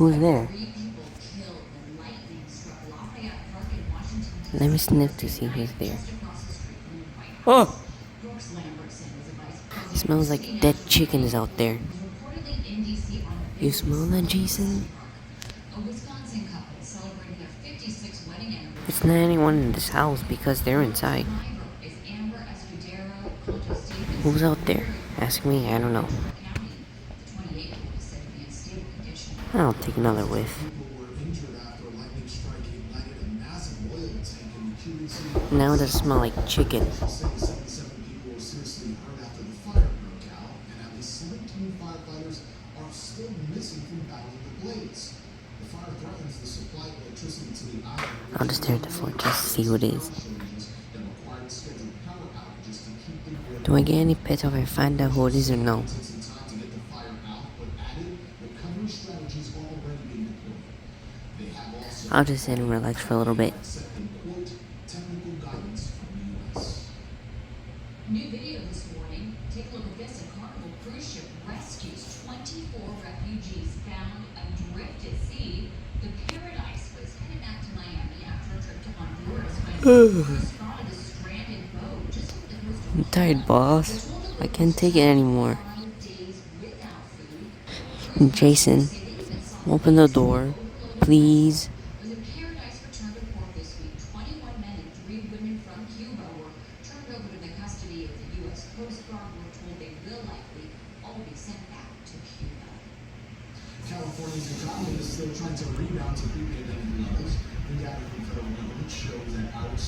Who's there? Let me sniff to see who's there. Oh! It smells like dead chickens out there. You smell that, Jason? It's not anyone in this house because they're inside. Who's out there? Ask me, I don't know. I'll take another whiff. Now it does smell like chicken. I'll just stare at the floor just to see what it is. Do I get any pets if I find out who it is or no? I'll just sit and relax for a little bit. New video this morning. Take a look at this. A Carnival cruise ship rescues 24 refugees found adrift at sea. The Paradise was headed back to Miami after a trip to Honduras when spotted a stranded boat just off the coast of I'm tired, boss. I can't take it anymore. days without food. Jason, open the door, please. Was a Paradise returned to port this week. 21 men and 3 women from Cuba were turned over to the custody of the U.S. Coast Guard. We're told they will likely all be sent back to Cuba. California's economy is still trying to rebound to pre-pandemic levels. The data from Federal Government shows that out